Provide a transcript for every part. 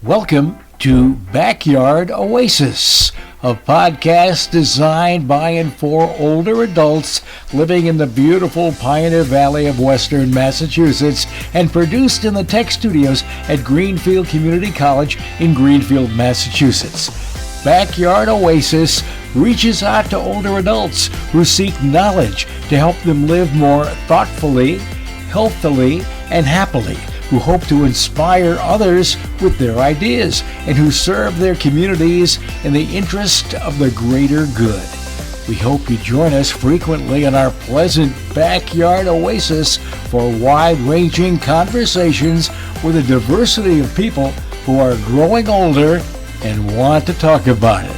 Welcome to Backyard Oasis, a podcast designed by and for older adults living in the beautiful Pioneer Valley of Western Massachusetts and produced in the tech studios at Greenfield Community College in Greenfield, Massachusetts. Backyard Oasis reaches out to older adults who seek knowledge to help them live more thoughtfully, healthily, and happily, who hope to inspire others with their ideas, and who serve their communities in the interest of the greater good. We hope you join us frequently in our pleasant backyard oasis for wide-ranging conversations with a diversity of people who are growing older and want to talk about it.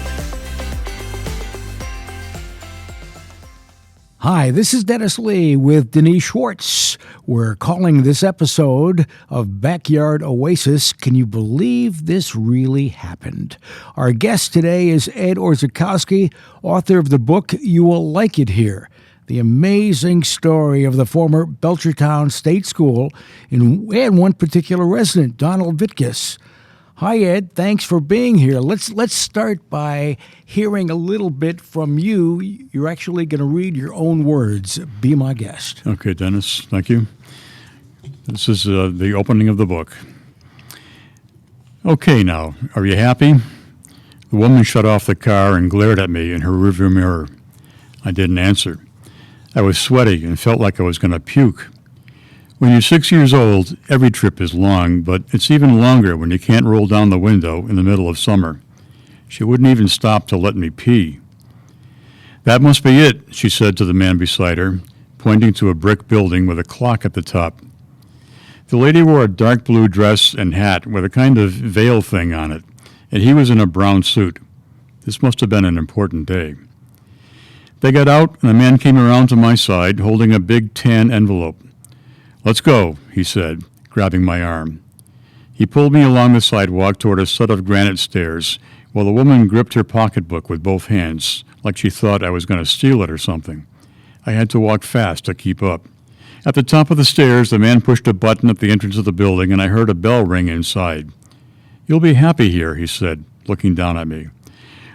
Hi, this is Dennis Lee with Denise Schwartz. We're calling this episode of Backyard Oasis, Can You Believe This Really Happened? Our guest today is Ed Orzechowski, author of the book You Will Like It Here, the amazing story of the former Belchertown State School and one particular resident, Donald Vitkus. Hi, Ed. Thanks for being here. Let's start by hearing a little bit from you. You're actually going to read your own words. Be my guest. Okay, Dennis. Thank you. This is the opening of the book. Okay, now, are you happy? The woman shut off the car and glared at me in her rearview mirror. I didn't answer. I was sweaty and felt like I was going to puke. When you're 6 years old, every trip is long, but it's even longer when you can't roll down the window in the middle of summer. She wouldn't even stop to let me pee. That must be it, she said to the man beside her, pointing to a brick building with a clock at the top. The lady wore a dark blue dress and hat with a kind of veil thing on it, and he was in a brown suit. This must have been an important day. They got out, and the man came around to my side, holding a big tan envelope. "Let's go," he said, grabbing my arm. He pulled me along the sidewalk toward a set of granite stairs, while the woman gripped her pocketbook with both hands, like she thought I was going to steal it or something. I had to walk fast to keep up. At the top of the stairs, the man pushed a button at the entrance of the building, and I heard a bell ring inside. "You'll be happy here," he said, looking down at me.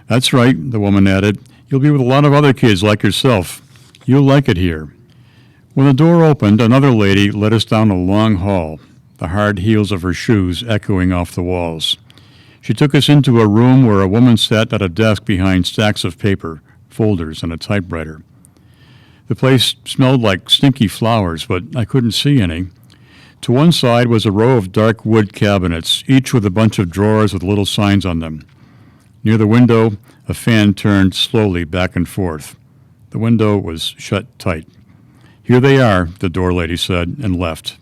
"That's right," the woman added. "You'll be with a lot of other kids like yourself. You'll like it here." When the door opened, another lady led us down a long hall, the hard heels of her shoes echoing off the walls. She took us into a room where a woman sat at a desk behind stacks of paper, folders, and a typewriter. The place smelled like stinky flowers, but I couldn't see any. To one side was a row of dark wood cabinets, each with a bunch of drawers with little signs on them. Near the window, a fan turned slowly back and forth. The window was shut tight. "Here they are," the door lady said, and left.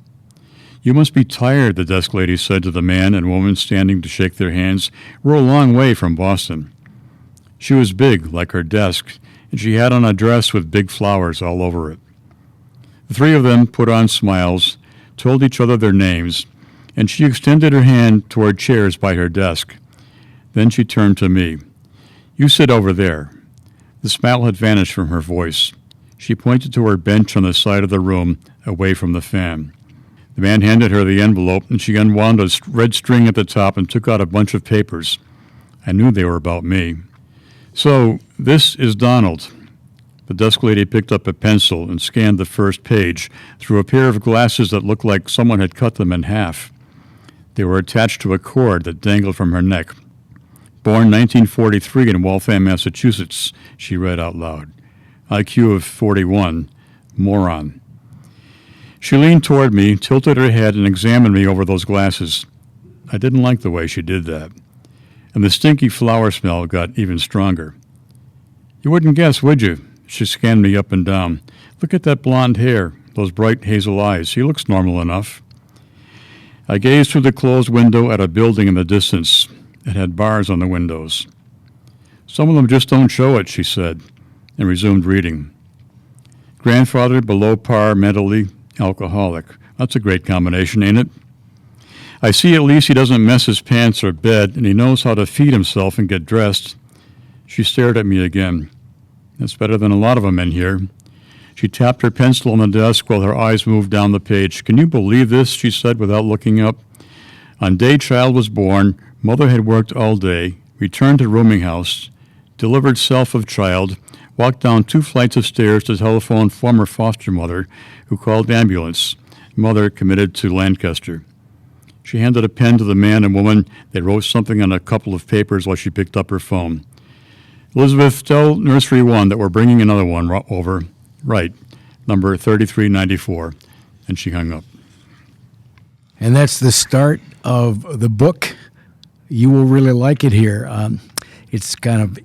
"You must be tired," the desk lady said to the man and woman standing to shake their hands. "We're a long way from Boston." She was big, like her desk, and she had on a dress with big flowers all over it. The three of them put on smiles, told each other their names, and she extended her hand toward chairs by her desk. Then she turned to me. "You sit over there." The smile had vanished from her voice. She pointed to her bench on the side of the room, away from the fan. The man handed her the envelope, and she unwound a red string at the top and took out a bunch of papers. I knew they were about me. "So, this is Donald." The desk lady picked up a pencil and scanned the first page through a pair of glasses that looked like someone had cut them in half. They were attached to a cord that dangled from her neck. "Born 1943 in Waltham, Massachusetts," she read out loud. "IQ of 41. Moron." She leaned toward me, tilted her head, and examined me over those glasses. I didn't like the way she did that. And the stinky flower smell got even stronger. "You wouldn't guess, would you?" She scanned me up and down. "Look at that blonde hair, those bright hazel eyes. He looks normal enough." I gazed through the closed window at a building in the distance. It had bars on the windows. "Some of them just don't show it," she said, and resumed reading. "Grandfather below par mentally, alcoholic. That's a great combination, ain't it? I see at least he doesn't mess his pants or bed, and he knows how to feed himself and get dressed." She stared at me again. "That's better than a lot of them in here." She tapped her pencil on the desk while her eyes moved down the page. "Can you believe this?" she said without looking up. "On day child was born, Mother had worked all day, returned to rooming house, delivered self of child, walked down 2 flights of stairs to telephone former foster mother, who called ambulance. Mother committed to Lancaster. She handed a pen to the man and woman. They wrote something on a couple of papers while she picked up her phone. Elizabeth, tell Nursery 1 that we're bringing another one over. Right, number 3394. And she hung up. And that's the start of the book. You will really like it here. It's kind of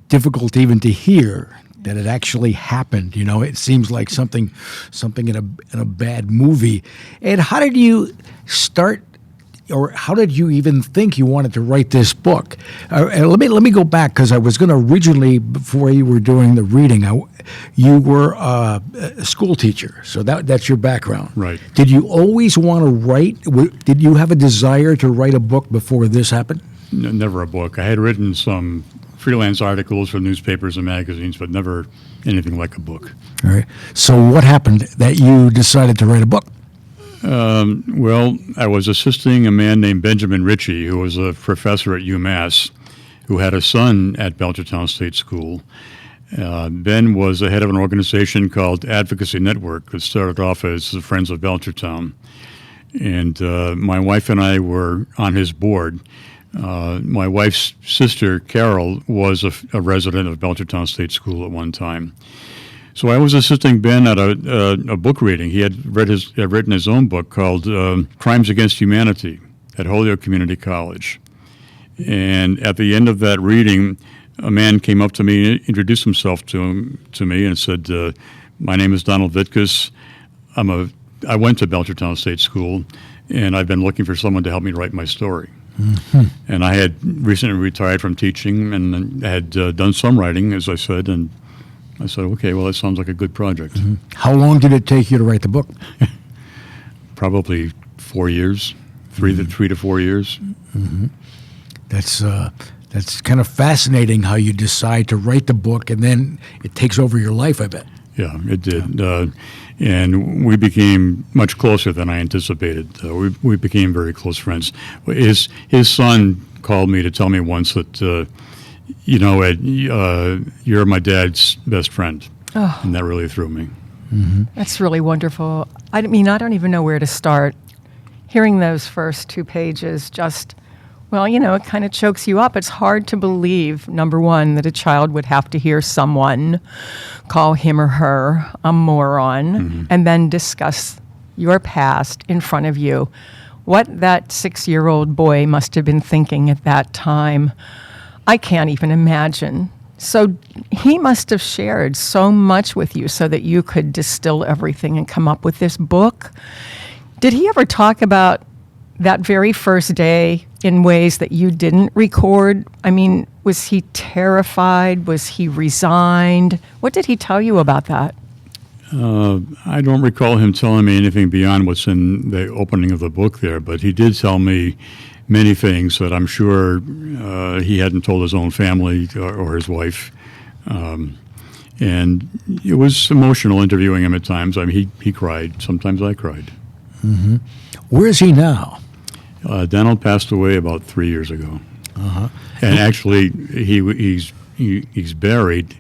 difficult even to hear that it actually happened. You know, it seems like something in a bad movie. And how did you start, or how did you even think you wanted to write this book? Let me go back, because I was going to originally, before you were doing the reading, you were a school teacher, so that's your background. Right. Did you always want to write? Did you have a desire to write a book before this happened? Never a book. I had written some freelance articles for newspapers and magazines, but never anything like a book. All right. So what happened that you decided to write a book? Well, I was assisting a man named Benjamin Ritchie, who was a professor at UMass, who had a son at Belchertown State School. Ben was the head of an organization called Advocacy Network that started off as the Friends of Belchertown. And my wife and I were on his board. My wife's sister, Carol, was a resident of Belchertown State School at one time. So I was assisting Ben at a book reading. He had written his own book called Crimes Against Humanity at Holyoke Community College. And at the end of that reading, a man came up to me, introduced himself to me, and said, "My name is Donald Vitkus. I went to Belchertown State School, and I've been looking for someone to help me write my story." Mm-hmm. And I had recently retired from teaching and had done some writing, as I said, and I said, okay, well, that sounds like a good project. Mm-hmm. How long did it take you to write the book? Probably 4 years, three to 4 years. Mm-hmm. That's kind of fascinating how you decide to write the book and then it takes over your life, I bet. Yeah, it did. And we became much closer than I anticipated. We became very close friends. His son called me to tell me once that, Ed, you're my dad's best friend. Oh. And that really threw me. Mm-hmm. That's really wonderful. I don't even know where to start. Hearing those first 2 pages just, it kind of chokes you up. It's hard to believe, number one, that a child would have to hear someone call him or her a moron, mm-hmm. and then discuss your past in front of you. What that 6-year-old boy must have been thinking at that time, I can't even imagine. So he must have shared so much with you so that you could distill everything and come up with this book. Did he ever talk about that very first day in ways that you didn't record? I mean, was he terrified? Was he resigned? What did he tell you about that? I don't recall him telling me anything beyond what's in the opening of the book there, but he did tell me many things that I'm sure he hadn't told his own family or his wife. And it was emotional interviewing him at times. I mean, he cried. Sometimes I cried. Mm-hmm. Where is he now? Donald passed away about 3 years ago. Uh-huh. And actually, he's buried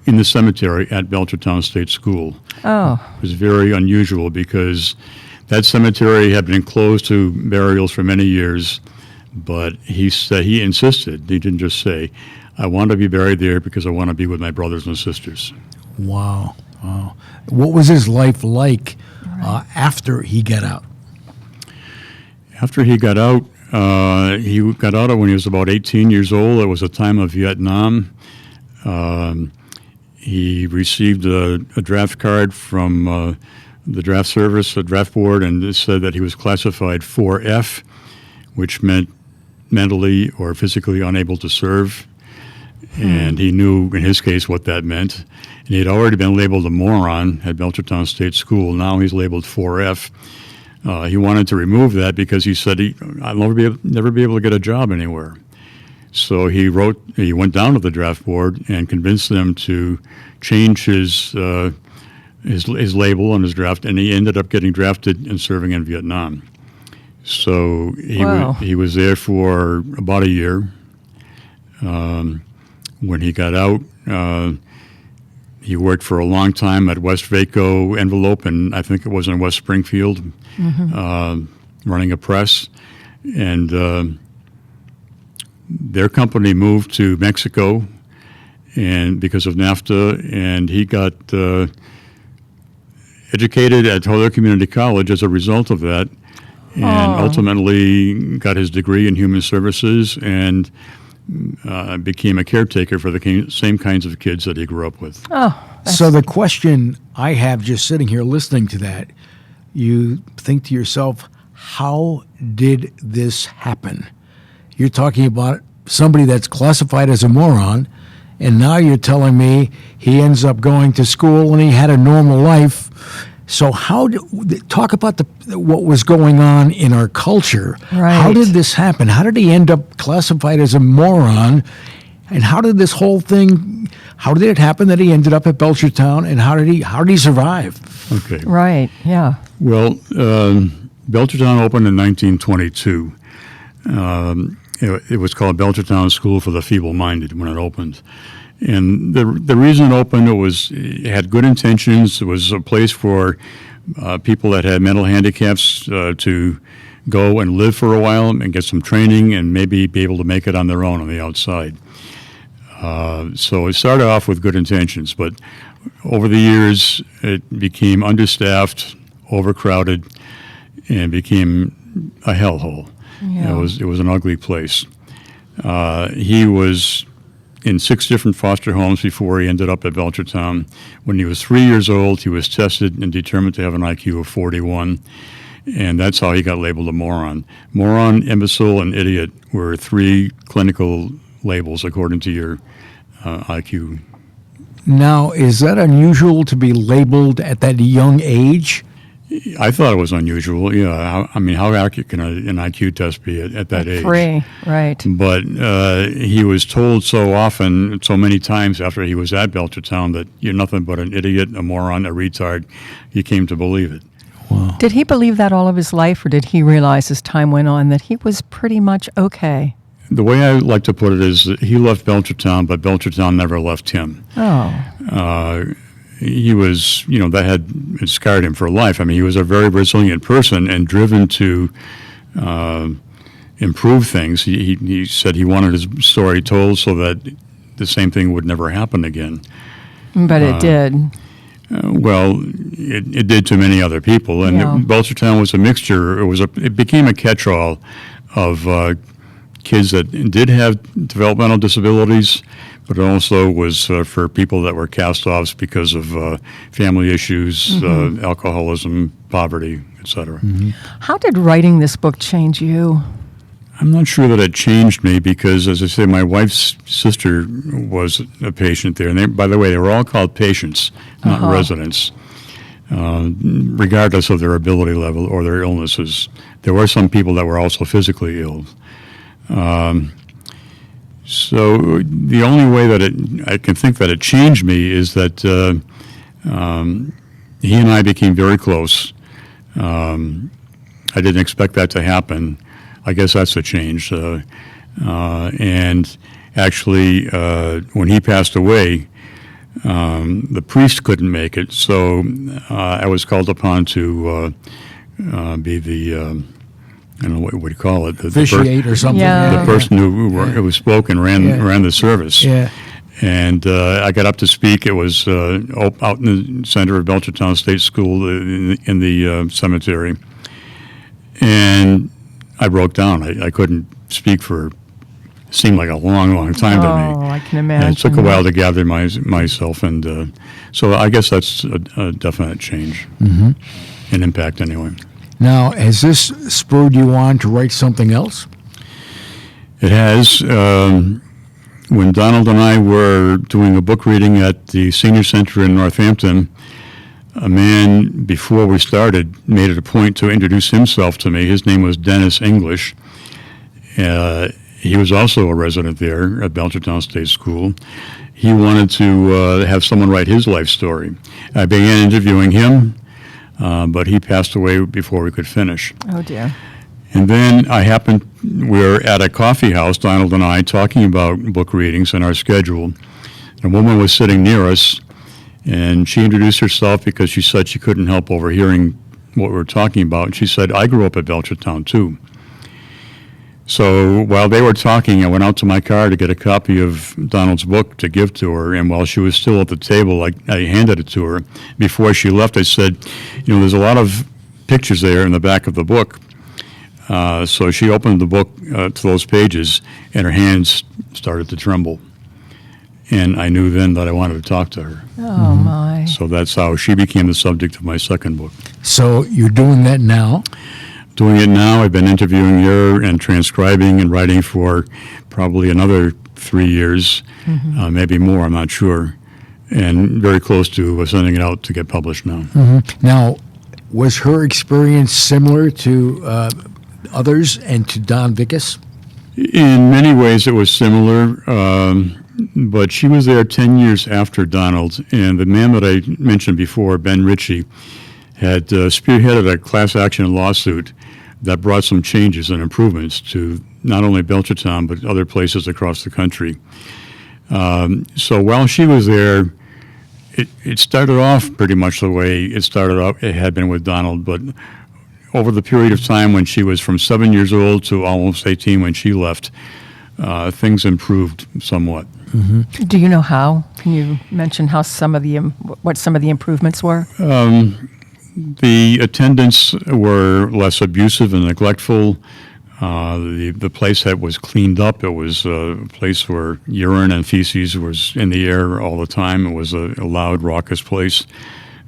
in the cemetery at Belchertown State School. Oh. It was very unusual because that cemetery had been closed to burials for many years, but he insisted, he didn't just say, I want to be buried there because I want to be with my brothers and sisters. Wow. What was his life like after he got out? After he got out when he was about 18 years old. It was a time of Vietnam. He received a draft card from the draft service, the draft board, and it said that he was classified 4F, which meant mentally or physically unable to serve. And he knew, in his case, what that meant. And he had already been labeled a moron at Belchertown State School. Now he's labeled 4F. He wanted to remove that because he said I'll never be able to get a job anywhere. So he went down to the draft board and convinced them to change his label on his draft, and he ended up getting drafted and serving in Vietnam. So Wow. he was there for about a year. When he got out, he worked for a long time at West Vaco Envelope, and I think it was in West Springfield, running a press. And their company moved to Mexico, and because of NAFTA, and he got educated at Toledo Community College as a result of that, and ultimately got his degree in human services and became a caretaker for the same kinds of kids that he grew up with. So the question I have just sitting here listening to that, you think to yourself, how did this happen? You're talking about somebody that's classified as a moron, and now you're telling me he ends up going to school and he had a normal life. So talk about what was going on in our culture. Right. How did this happen? How did he end up classified as a moron? And how did this whole thing, how did it happen that he ended up at Belchertown, and how did he survive? Okay. Right, yeah. Well, Belchertown opened in 1922. It was called Belchertown School for the Feeble-Minded when it opened. And the reason it opened, it had good intentions. It was a place for people that had mental handicaps to go and live for a while and get some training and maybe be able to make it on their own on the outside. So it started off with good intentions, but over the years it became understaffed, overcrowded, and became a hellhole. Yeah. It was an ugly place. He was in 6 different foster homes before he ended up at Belchertown. When he was 3 years old, he was tested and determined to have an IQ of 41, and that's how he got labeled a moron. Moron, imbecile, and idiot were 3 clinical labels according to your IQ. Now, is that unusual to be labeled at that young age? I thought it was unusual. Yeah, how accurate can an IQ test be at that age? 3, right. But he was told so often, so many times after he was at Belchertown that you're nothing but an idiot, a moron, a retard. He came to believe it. Wow. Did he believe that all of his life, or did he realize as time went on that he was pretty much okay? The way I like to put it is that he left Belchertown, but Belchertown never left him. Oh. He was, that had scarred him for life. I mean, he was a very resilient person and driven to improve things. He said he wanted his story told so that the same thing would never happen again. But it did. Well, it did to many other people, and Yeah. Belchertown was a mixture. It became a catch-all of kids that did have developmental disabilities, but it also was for people that were cast-offs because of family issues, alcoholism, poverty, etc. How did writing this book change you? I'm not sure that it changed me because, as I say, my wife's sister was a patient there. And by the way, they were all called patients, not residents, regardless of their ability level or their illnesses. There were some people that were also physically ill. So the only way that I can think that it changed me is that he and I became very close. I didn't expect that to happen. I guess that's a change. And actually, when he passed away, the priest couldn't make it, so I was called upon to be the, I don't know what you call it. Officiate or something. Yeah. The person who spoke and ran the service. Yeah. And I got up to speak. It was out in the center of Belchertown State School in the cemetery. And I broke down. I couldn't speak for, seemed like a long time to me. Oh, I can imagine. And it took a while to gather myself. And so I guess that's a definite change, an impact anyway. Now, has this spurred you on to write something else? It has. When Donald and I were doing a book reading at the Senior Center in Northampton, a man, before we started, made it a point to introduce himself to me. His name was Dennis English. He was also a resident there at Belchertown State School. He wanted to have someone write his life story. I began interviewing him, but he passed away before we could finish. Oh, dear. And then we're at a coffee house, Donald and I, talking about book readings and our schedule. A woman was sitting near us, and she introduced herself because she said she couldn't help overhearing what we were talking about. And she said, I grew up at Belchertown, too. So while they were talking, I went out to my car to get a copy of Donald's book to give to her, and while she was still at the table, I handed it to her. Before she left, I said, there's a lot of pictures there in the back of the book. So she opened the book to those pages, and her hands started to tremble. And I knew then that I wanted to talk to her. Oh, my. So that's how she became the subject of my second book. So you're doing that now? Doing it now. I've been interviewing her and transcribing and writing for probably another 3 years, maybe more, I'm not sure. And very close to sending it out to get published now. Now, was her experience similar to others and to Don Vickus? In many ways, it was similar, but she was there 10 years after Donald, and the man that I mentioned before, Ben Ritchie, had spearheaded a class action lawsuit that brought some changes and improvements to not only Belchertown, but other places across the country. So while she was there, it started off pretty much the way it had been with Donald, but over the period of time when she was from 7 years old to almost 18 when she left, things improved somewhat. Do you know how? Can you mention how what some of the improvements were? The attendants were less abusive and neglectful. The place was cleaned up. It was a place where urine and feces was in the air all the time. It was a loud, raucous place.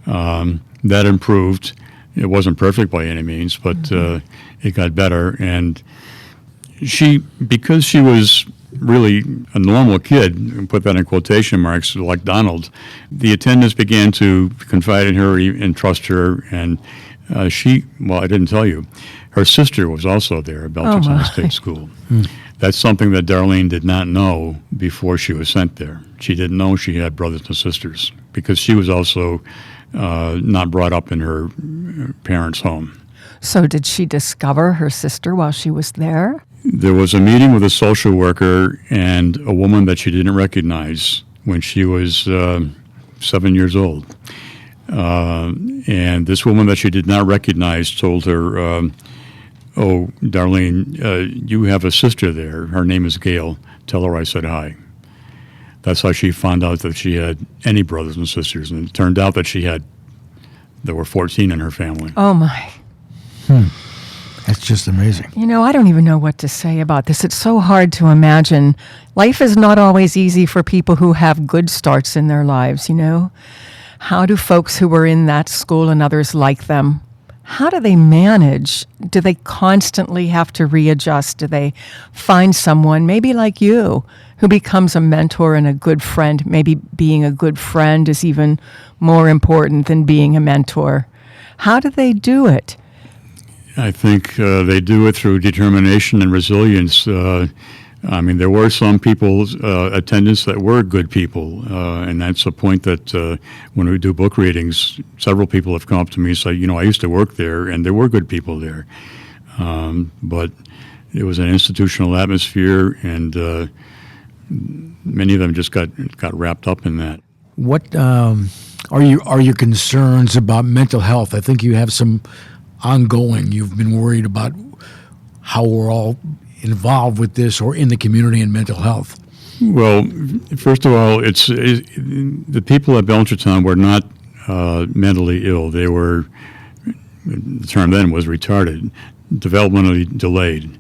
That improved. It wasn't perfect by any means, but it got better. And because she was really a normal kid, and put that in quotation marks, like Donald, the attendants began to confide in her and trust her. And I didn't tell you, her sister was also there at Belchertown State School. That's something that Darlene did not know before she was sent there. She didn't know she had brothers and sisters because she was also not brought up in her parents' home. So did she discover her sister while she was there? There was a meeting with a social worker and a woman that she didn't recognize when she was 7 years old. And this woman that she did not recognize told her, oh, Darlene, you have a sister there. Her name is Gail. Tell her I said hi. That's how she found out that she had any brothers and sisters. And it turned out that there were 14 in her family. Oh, my. That's just amazing. I don't even know what to say about this. It's so hard to imagine. Life is not always easy for people who have good starts in their lives, How do folks who were in that school and others like them, how do they manage? Do they constantly have to readjust? Do they find someone, maybe like you, who becomes a mentor and a good friend? Maybe being a good friend is even more important than being a mentor. How do they do it? I think they do it through determination and resilience. There were some attendants that were good people, and that's a point that when we do book readings, several people have come up to me and said, I used to work there, and there were good people there. But it was an institutional atmosphere, and many of them just got wrapped up in that. What are your concerns about mental health? I think you have some ongoing. You've been worried about how we're all involved with this or in the community and mental health. Well, first of all, the people at Belchertown were not mentally ill. They were, the term then was retarded, developmentally delayed.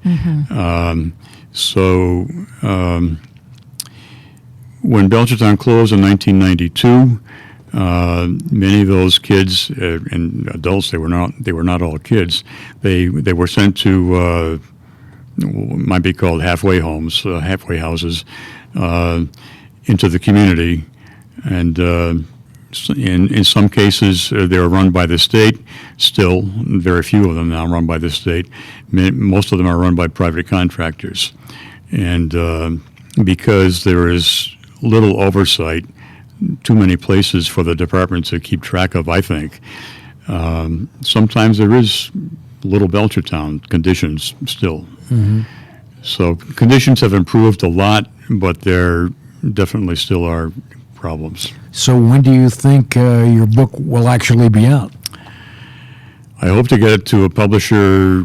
When Belchertown closed in 1992, many of those kids and adults, they were not all kids. They were sent to might be called halfway homes, halfway houses, into the community, and in some cases they were run by the state. Still, very few of them now run by the state. Most of them are run by private contractors, and because there is little oversight, too many places for the department to keep track of, I think. Sometimes there is Little Belchertown conditions still. So conditions have improved a lot, but there definitely still are problems. So when do you think your book will actually be out? I hope to get it to a publisher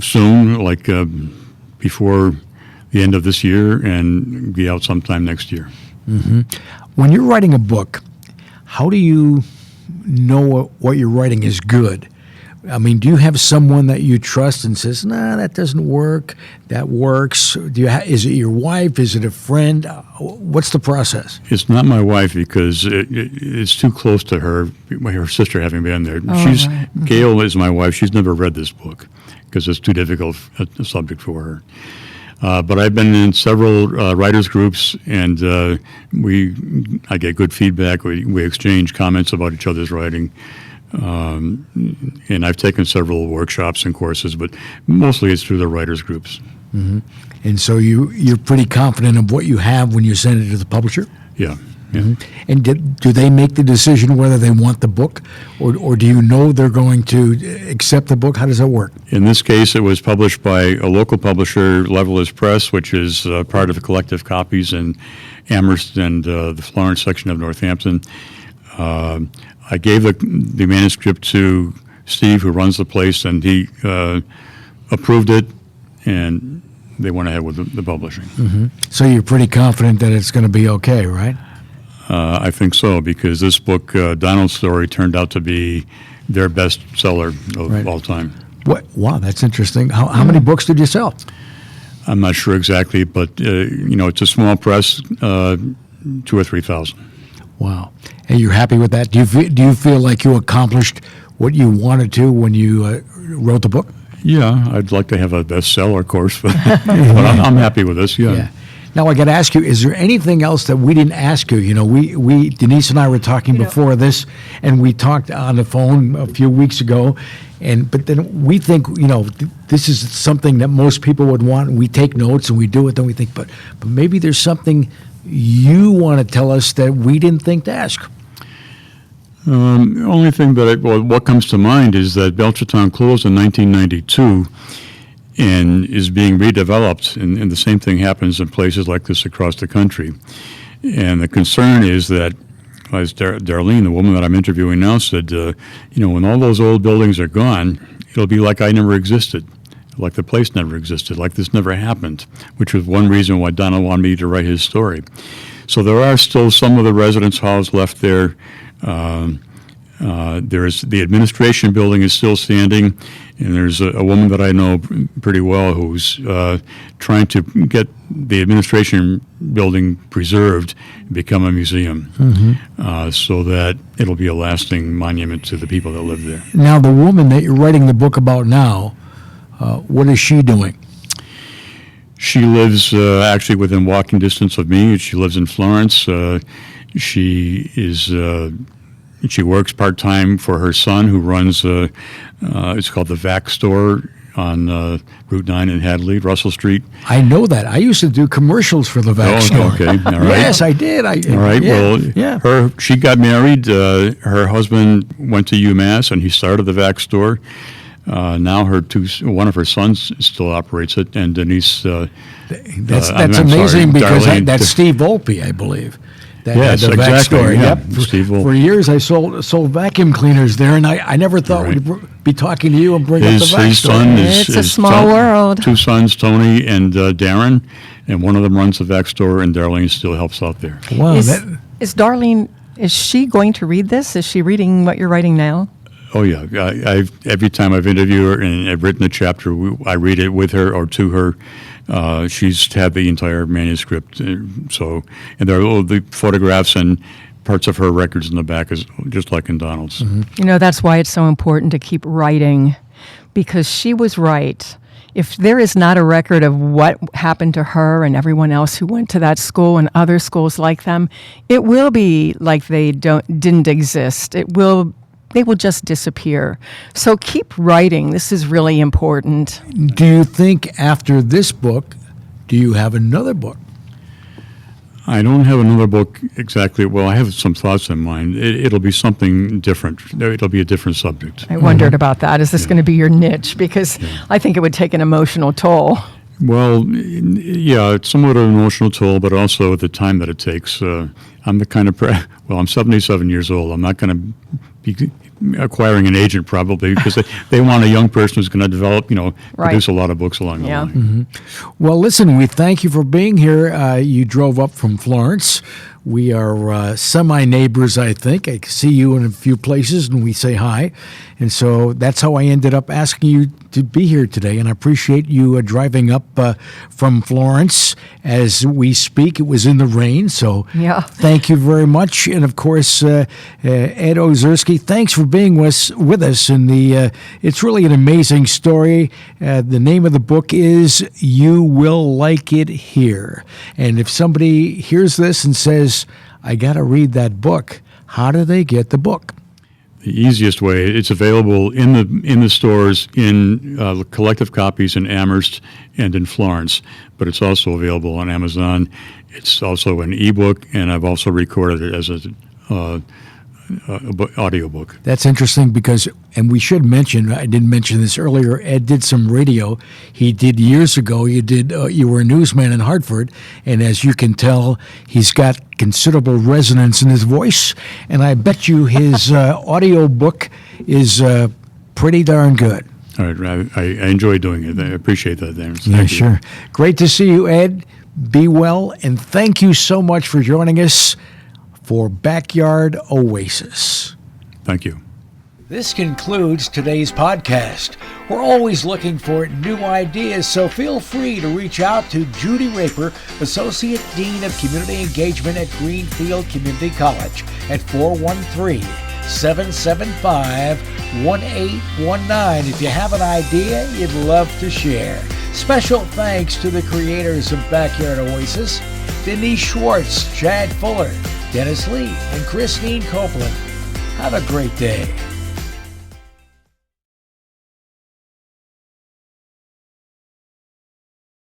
soon, like before the end of this year, and be out sometime next year. When you're writing a book, how do you know what you're writing is good? I mean, do you have someone that you trust and says, "Nah, that doesn't work. That works"? Is it your wife? Is it a friend? What's the process? It's not my wife because it's too close to her. Her sister having been there. Right. Gail is my wife. She's never read this book because it's too difficult a subject for her. But I've been in several writers groups, and I get good feedback. We exchange comments about each other's writing. And I've taken several workshops and courses, but mostly it's through the writers groups. And so you're pretty confident of what you have when you send it to the publisher? Yeah. And do they make the decision whether they want the book, or do you know they're going to accept the book? How does that work? In this case, it was published by a local publisher, Levelers Press, which is part of Collective Copies in Amherst and the Florence section of Northampton. I gave the manuscript to Steve, who runs the place, and he approved it, and they went ahead with the publishing. So you're pretty confident that it's going to be okay, right? I think so, because this book, Donald's Story, turned out to be their best seller of all time. Wow, that's interesting. How many books did you sell? I'm not sure exactly, but it's a small press, 2,000 or 3,000. Wow. And you're happy with that? Do you feel like you accomplished what you wanted to when you wrote the book? Yeah, I'd like to have a bestseller, of course, but I'm happy with this. Yeah. Now I got to ask you: is there anything else that we didn't ask you? You know, we Denise and I were talking before this, and we talked on the phone a few weeks ago, but then we think this is something that most people would want, and we take notes and we do it. Then we think, but maybe there's something you want to tell us that we didn't think to ask. The only thing what comes to mind is that Belchertown closed in 1992 and is being redeveloped, and the same thing happens in places like this across the country. And the concern is that, as Darlene, the woman that I'm interviewing now, said, when all those old buildings are gone, it'll be like I never existed, like the place never existed, like this never happened, which was one reason why Donald wanted me to write his story. So there are still some of the residence halls left there. There's the administration building is still standing, and there's a woman that I know pretty well who's trying to get the administration building preserved and become a museum, so that it'll be a lasting monument to the people that live there. Now, the woman that you're writing the book about now, what is she doing? She lives actually within walking distance of me. She lives in Florence. She works part-time for her son, who runs, it's called the VAC store on Route 9 in Hadley, Russell Street. I know that. I used to do commercials for the VAC store. Okay, all right. Yes, I did. All right, she got married. Her husband went to UMass, and he started the VAC store. Now one of her sons still operates it, and Denise. That's I'm amazing, because Darlene, that's Steve Volpe, I believe. Yes, the exactly. VAC store. Yeah. Yep. Steve Volpe. For years, I sold vacuum cleaners there, and I never thought we'd be talking to you and bring up the VAC His store. son It's a small world. Two sons, Tony and Darren, and one of them runs the VAC store, and Darlene still helps out there. Wow, Is Darlene, is she going to read this? Is she reading what you're writing now? Oh yeah, every time I've interviewed her and I've written a chapter, I read it with her or to her. She's had the entire manuscript, and there are all the photographs and parts of her records in the back, just like in Donald's. That's why it's so important to keep writing, because she was right. If there is not a record of what happened to her and everyone else who went to that school and other schools like them, it will be like they didn't exist. They will just disappear. So keep writing. This is really important. Do you think after this book, do you have another book? I don't have another book exactly. Well, I have some thoughts in mind. It'll be something different. It'll be a different subject. I wondered about that. Is this going to be your niche? Because I think it would take an emotional toll. Well, yeah, it's somewhat of an emotional toll, but also the time that it takes. I'm the kind of I'm 77 years old. I'm not going to be acquiring an agent probably because they want a young person who's going to develop, produce a lot of books along the line. Well, listen, we thank you for being here. You drove up from Florence. We are semi-neighbors, I think. I see you in a few places, and we say hi. And so that's how I ended up asking you to be here today. And I appreciate you driving up from Florence as we speak. It was in the rain, so thank you very much. And, of course, Ed Ozerski, thanks for being with us. And it's really an amazing story. The name of the book is You Will Like It Here. And if somebody hears this and says, I got to read that book, how do they get the book? The easiest way, it's available in the stores in collective copies in Amherst and in Florence, but it's also available on Amazon. It's also an ebook, and I've also recorded it as a audiobook. That's interesting because, and we should mention, I didn't mention this earlier, Ed did some radio. He did years ago. You were a newsman in Hartford, and as you can tell, he's got considerable resonance in his voice, and I bet you his audio book is pretty darn good. All right, I enjoy doing it. I appreciate that, Dan. Yeah, sure. Great to see you, Ed. Be well, and thank you so much for joining us for Backyard Oasis. Thank you. This concludes today's podcast. We're always looking for new ideas, so feel free to reach out to Judy Raper, Associate Dean of Community Engagement at Greenfield Community College at 413-775-1819 if you have an idea you'd love to share. Special thanks to the creators of Backyard Oasis, Denise Schwartz, Chad Fuller, Dennis Lee, and Christine Copeland. Have a great day.